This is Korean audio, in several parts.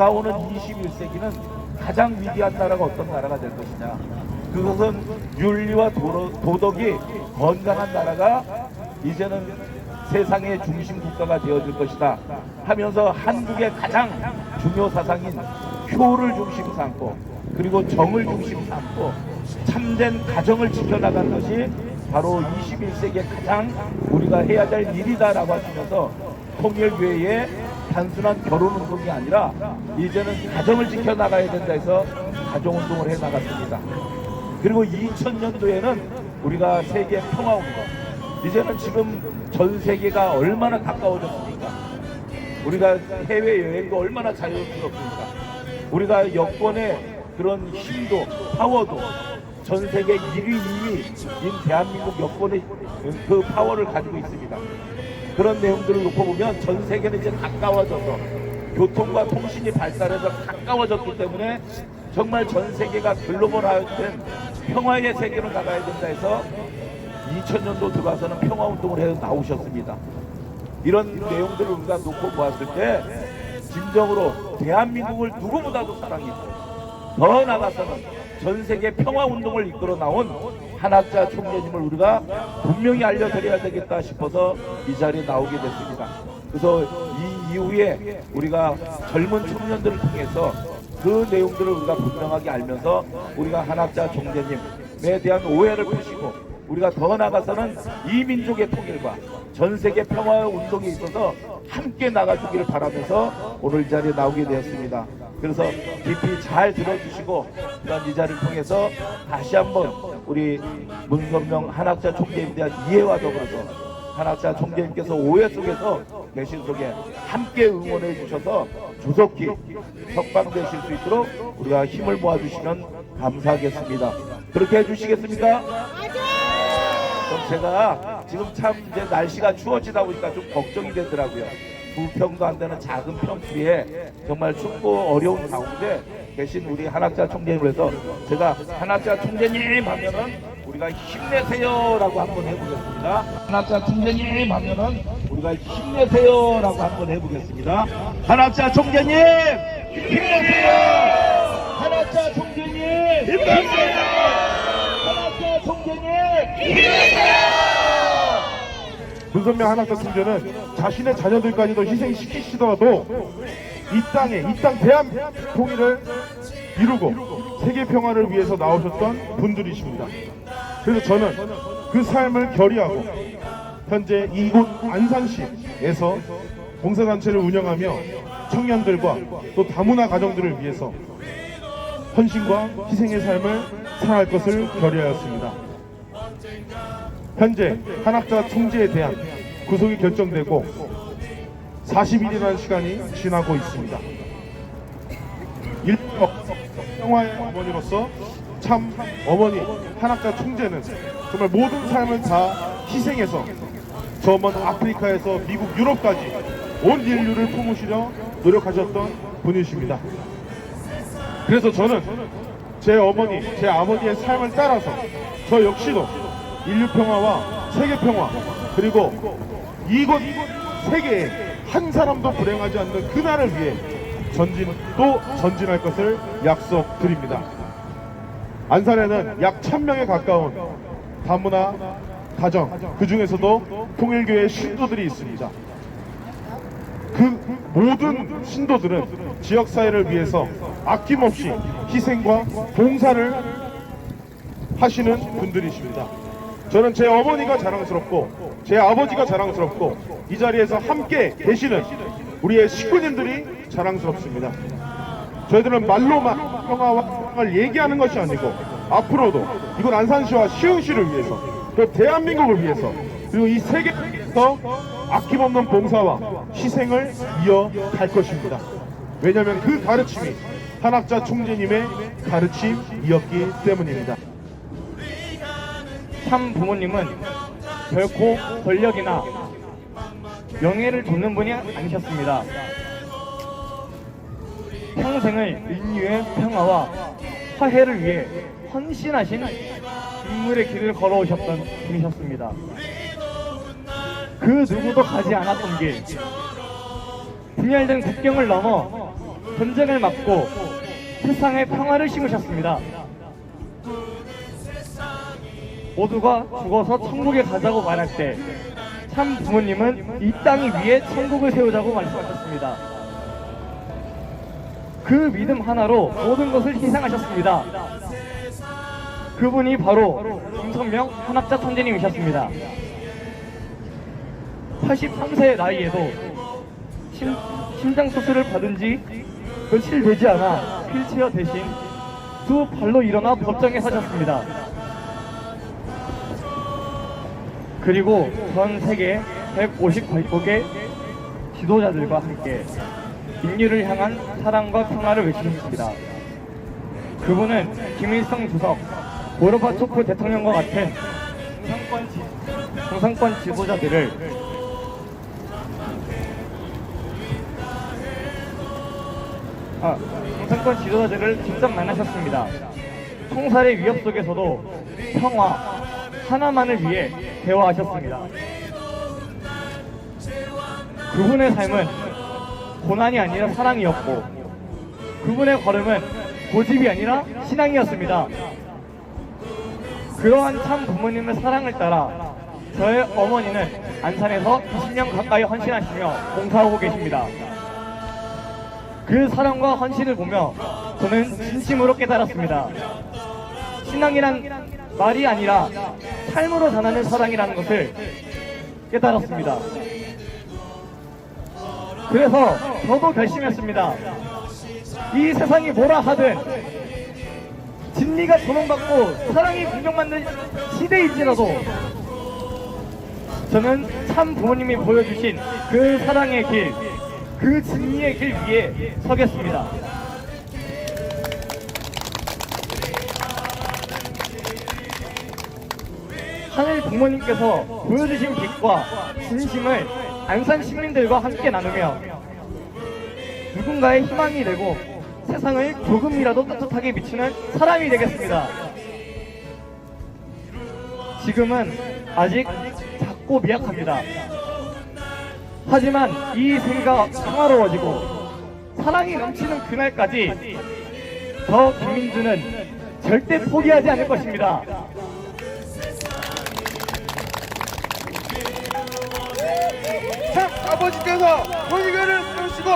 다가오는 21세기는 가장 위대한 나라가 어떤 나라가 될 것이냐. 그것은 윤리와 도덕이 건강한 나라가 이제는 세상의 중심 국가가 되어질 것이다 하면서 한국의 가장 중요 사상인 효를 중심 삼고 그리고 정을 중심 삼고 참된 가정을 지켜나가는 것이 바로 21세기의 가장 우리가 해야 될 일이다라고 하시면서 통일교회의 단순한 결혼운동이 아니라 이제는 가정을 지켜나가야 된다 해서 가정운동을 해나갔습니다. 그리고 2000년도에는 우리가 세계 평화운동, 이제는 지금 전 세계가 얼마나 가까워졌습니까? 우리가 해외여행도 얼마나 자유스럽습니까? 우리가 여권의 그런 힘도 파워도 전 세계 1위, 2위인 대한민국 여권의 그 파워를 가지고 있습니다. 그런 내용들을 놓고 보면 전 세계는 이제 가까워져서 교통과 통신이 발달해서 가까워졌기 때문에 정말 전 세계가 글로벌화된 평화의 세계로 나가야 된다 해서 2000년도 들어와서는 평화운동을 해 나오셨습니다. 이런 내용들을 우리가 놓고 보았을 때 진정으로 대한민국을 누구보다도 사랑했고 더 나아가서는 전 세계 평화운동을 이끌어 나온 한학자 총재님을 우리가 분명히 알려드려야 되겠다 싶어서 이 자리에 나오게 됐습니다. 그래서 이 이후에 우리가 젊은 청년들을 통해서 그 내용들을 우리가 분명하게 알면서 우리가 한학자 총재님에 대한 오해를 푸시고 우리가 더 나아가서는 이 민족의 통일과 전 세계 평화 운동에 있어서 함께 나가주기를 바라면서 오늘 이 자리에 나오게 되었습니다. 그래서 깊이 잘 들어주시고 이런 이 자리를 통해서 다시 한번 우리 문선명 한학자 총재님에 대한 이해와 더불어서 한학자 총재님께서 오해 속에서 계신 속에 함께 응원해 주셔서 조속히 석방되실 수 있도록 우리가 힘을 모아주시면 감사하겠습니다. 그렇게 해주시겠습니까? 그럼 제가 지금 참 이제 날씨가 추워지다 보니까 좀 걱정이 되더라고요. 부평도 안 되는 작은 평지에 정말 춥고 어려운 가운데 계신 우리 한학자 총재님을 해서 제가 한학자 총재님 하면은 우리가 힘내세요라고 한번 해보겠습니다. 한학자 총재님 하면은 우리가 힘내세요라고 한번 해보겠습니다. 한학자 총재님 힘내세요. 한학자 총재님 힘내세요. 한학자 총재님 힘내세요. 문선명 한학자 총재는 자신의 자녀들까지도 희생시키시더라도 이 땅 대한 통일을 이루고 세계 평화를 위해서 나오셨던 분들이십니다. 그래서 저는 그 삶을 결의하고 현재 이곳 안산시에서 봉사단체를 운영하며 청년들과 또 다문화 가정들을 위해서 헌신과 희생의 삶을 살아갈 것을 결의하였습니다. 현재 한학자 총재에 대한 구속이 결정되고 40일이라는 시간이 지나고 있습니다. 평화의 어머니로서 참 어머니 한학자 총재는 정말 모든 삶을 다 희생해서 저 먼 아프리카에서 미국 유럽까지 온 인류를 품으시려 노력하셨던 분이십니다. 그래서 저는 제 어머니, 제 아버지의 삶을 따라서 저 역시도 인류 평화와 세계 평화 그리고 이곳 세계에 한 사람도 불행하지 않는 그날을 위해 전진할 것을 약속드립니다. 안산에는 약 1000명에 가까운 다문화 가정, 그 중에서도 통일교회 신도들이 있습니다. 그 모든 신도들은 지역사회를 위해서 아낌없이 희생과 봉사를 하시는 분들이십니다. 저는 제 어머니가 자랑스럽고 제 아버지가 자랑스럽고 이 자리에서 함께 계시는 우리의 식구님들이 자랑스럽습니다. 저희들은 말로만 평화와 사랑을 얘기하는 것이 아니고 앞으로도 이곳 안산시와 시흥시를 위해서 또 대한민국을 위해서 그리고 이 세계에서 아낌없는 봉사와 희생을 이어갈 것입니다. 왜냐하면 그 가르침이 한학자 총재님의 가르침이었기 때문입니다. 참 부모님은 결코 권력이나 명예를 돕는 분이 아니셨습니다. 평생을 인류의 평화와 화해를 위해 헌신하신 인물의 길을 걸어오셨던 분이셨습니다. 그 누구도 가지 않았던 길, 분열된 국경을 넘어 전쟁을 막고 세상에 평화를 심으셨습니다. 모두가 죽어서 천국에 가자고 말할 때 참 부모님은 이 땅 위에 천국을 세우자고 말씀하셨습니다. 그 믿음 하나로 모든 것을 희생하셨습니다. 그분이 바로 김선명 한학자 천재님이셨습니다. 83세 나이에도 심장 수술을 받은 지 며칠 되지 않아 휠체어 대신 두 발로 일어나 법정에 서셨습니다. 그리고 전 세계 150개국의 지도자들과 함께 인류를 향한 사랑과 평화를 외치셨습니다. 그분은 김일성 주석, 고르바초프 대통령과 같은 공산권 지도자들을 직접 만나셨습니다. 총살의 위협 속에서도 평화 하나만을 위해 대화하셨습니다. 그분의 삶은 고난이 아니라 사랑이었고 그분의 걸음은 고집이 아니라 신앙이었습니다. 그러한 참 부모님의 사랑을 따라 저의 어머니는 안산에서 20년 가까이 헌신하시며 봉사하고 계십니다. 그 사랑과 헌신을 보며 저는 진심으로 깨달았습니다. 신앙이란 말이 아니라 삶으로 전하는 사랑이라는 것을 깨달았습니다. 그래서 저도 결심했습니다. 이 세상이 뭐라 하든 진리가 존엄받고 사랑이 공정받는 시대일지라도 저는 참 부모님이 보여주신 그 사랑의 길, 그 진리의 길 위에 서겠습니다. 하늘 부모님께서 보여주신 빛과 진심을 안산 시민들과 함께 나누며 누군가의 희망이 되고 세상을 조금이라도 따뜻하게 비추는 사람이 되겠습니다. 지금은 아직 작고 미약합니다. 하지만 이 세계가 평화로워지고 사랑이 넘치는 그날까지 저 김민주는 절대 포기하지 않을 것입니다. 참 아버지께서 본의교를 세우시고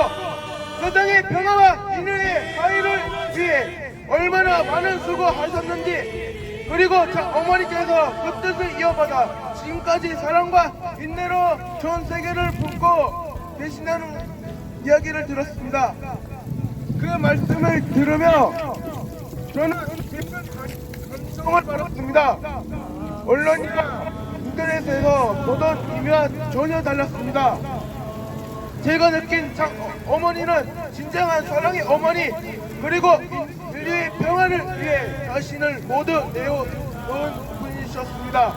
세상의 평화와 인류의 자유를 위해 얼마나 많은 수고하셨는지, 그리고 참 어머니께서 그 뜻을 이어받아 지금까지 사랑과 인내로 전 세계를 품고 계신다는 이야기를 들었습니다. 그 말씀을 들으며 저는 깊은 감동을 받았습니다. 언론이나 인터넷에서 보던 의미와 전혀 달랐습니다. 제가 느낀 참 어머니는 진정한 사랑의 어머니, 그리고 인류의 평화를 위해 자신을 모두 내어놓은 분이셨습니다.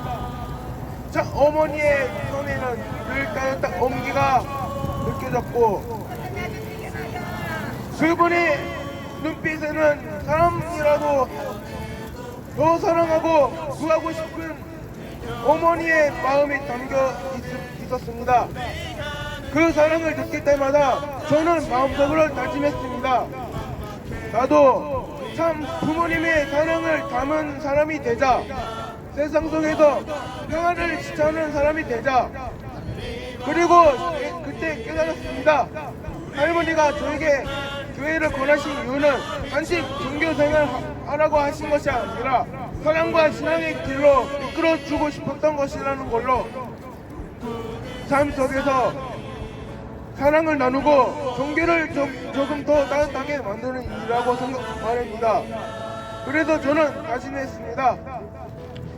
참 어머니의 손에는 늘 따뜻한 온기가 느껴졌고 그분의 눈빛에는 사람이라도 더 사랑하고 구하고 싶은 어머니의 마음이 담겨 있었습니다. 그 사랑을 느낄 때마다 저는 마음속으로 다짐했습니다. 나도 참 부모님의 사랑을 담은 사람이 되자, 세상 속에서 평화를 지향하는 사람이 되자. 그리고 그때 깨달았습니다. 할머니가 저에게 교회를 권하신 이유는 단지 종교생활 하라고 하신 것이 아니라 사랑과 신앙의 길로 이끌어주고 싶었던 것이라는 걸로 삶 속에서 사랑을 나누고 종교를 조금 더 따뜻하게 만드는 일이라고 말합니다. 그래서 저는 다짐했습니다.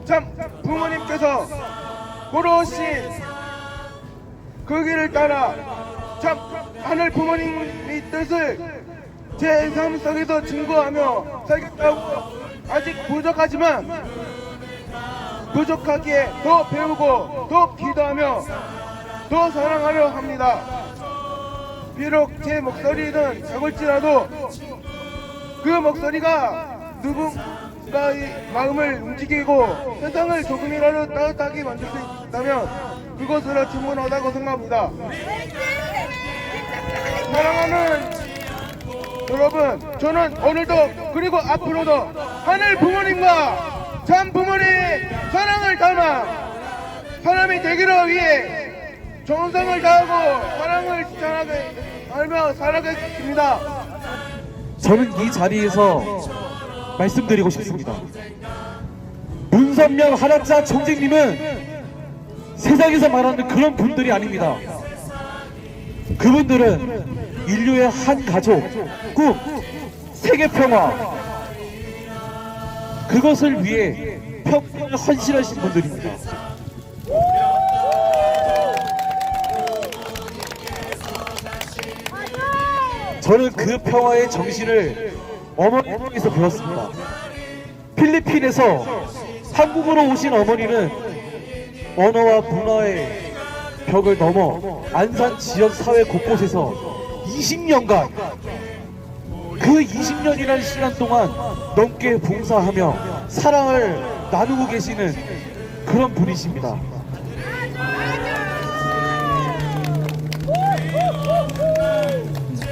참 부모님께서 걸어오신 그 길을 따라 참 하늘 부모님의 뜻을 제 삶 속에서 증거하며 살겠다고. 아직 부족하지만 부족하기에 더 배우고 더 기도하며 더 사랑하려 합니다. 비록 제 목소리는 작을지라도 그 목소리가 누군가의 마음을 움직이고 세상을 조금이라도 따뜻하게 만들 수 있다면 그것으로 충분하다고 생각합니다. 사랑하는 여러분, 저는 오늘도 그리고 앞으로도 하늘 부모님과 참 부모님의 사랑을 담아 사람이 되기를 위해 정성을 다하고 사랑을 전하게 알며 살아가겠습니다. 저는 이 자리에서 말씀드리고 싶습니다. 문선명 한학자 총재님은 세상에서 말하는 그런 분들이 아닙니다. 그분들은 인류의 한 가족, 꿈, 세계 평화, 그것을 위해 평생을 헌신하신 분들입니다. 저는 그 평화의 정신을 어머니에서 배웠습니다. 필리핀에서 한국으로 오신 어머니는 언어와 문화의 벽을 넘어 안산 지역 사회 곳곳에서 20년간 그 20년이라는 시간 동안 넘게 봉사하며 사랑을 나누고 계시는 그런 분이십니다.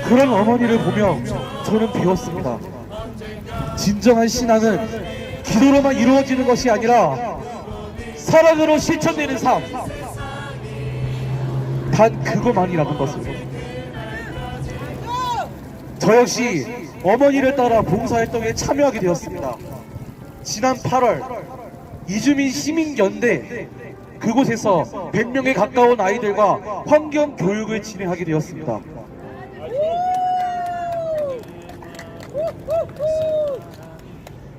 그런 어머니를 보며 저는 배웠습니다. 진정한 신앙은 기도로만 이루어지는 것이 아니라 사랑으로 실천되는 삶, 단 그것만이라는 것을. 저 역시 어머니를 따라 봉사활동에 참여하게 되었습니다. 지난 8월 이주민 시민연대 그곳에서 100명에 가까운 아이들과 환경교육을 진행하게 되었습니다.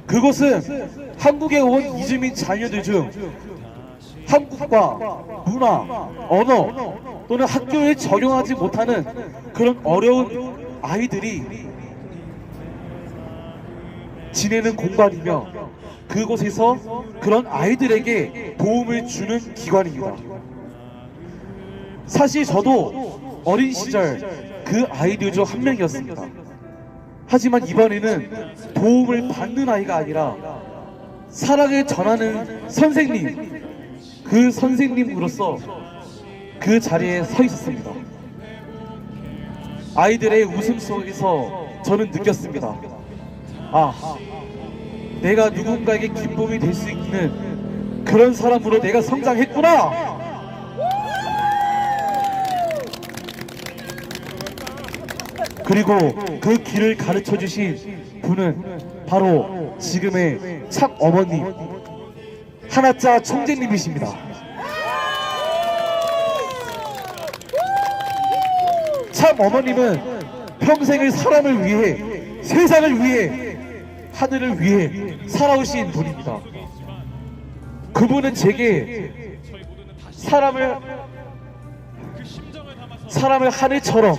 그곳은 한국에 온 이주민 자녀들 중 한국과 문화, 언어 또는 학교에 적용하지 못하는 그런 어려운 아이들이 지내는 공간이며 그곳에서 그런 아이들에게 도움을 주는 기관입니다. 사실 저도 어린 시절 그 아이들 중 한 명이었습니다. 하지만 이번에는 도움을 받는 아이가 아니라 사랑을 전하는 선생님, 그 선생님으로서 그 자리에 서 있었습니다. 아이들의 웃음 속에서 저는 느꼈습니다. 아, 내가 누군가에게 기쁨이 될 수 있는 그런 사람으로 내가 성장했구나! 그리고 그 길을 가르쳐 주신 분은 바로 지금의 참 어머님, 한학자 총재님이십니다. 참 어머님은 평생을 사람을 위해, 세상을 위해, 하늘을 위해 살아오신 분입니다. 그분은 제게 사람을 하늘처럼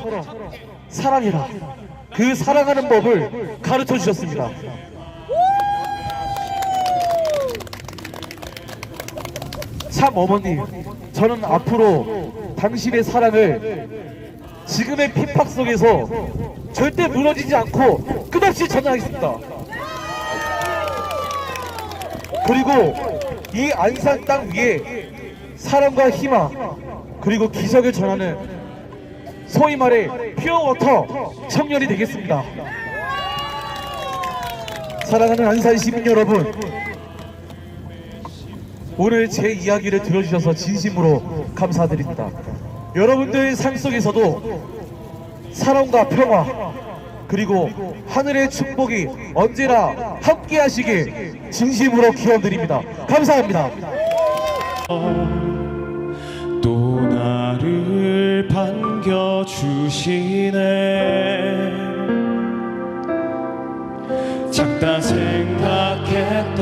사랑해라, 그 사랑하는 법을 가르쳐 주셨습니다. 참 어머님, 저는 앞으로 당신의 사랑을 지금의 핍박 속에서 절대 무너지지 않고 끝없이 전하겠습니다. 그리고 이 안산 땅 위에 사랑과 희망 그리고 기적을 전하는 소위 말해 퓨어워터 청년이 되겠습니다. 사랑하는 안산 시민 여러분, 오늘 제 이야기를 들어주셔서 진심으로 감사드립니다. 여러분들 삶 속에서도 사랑과 평화 그리고 하늘의 축복이 언제나 함께 하시길 진심으로 기원드립니다. 감사합니다. 또 나를 반겨주시네. 작다 생각했던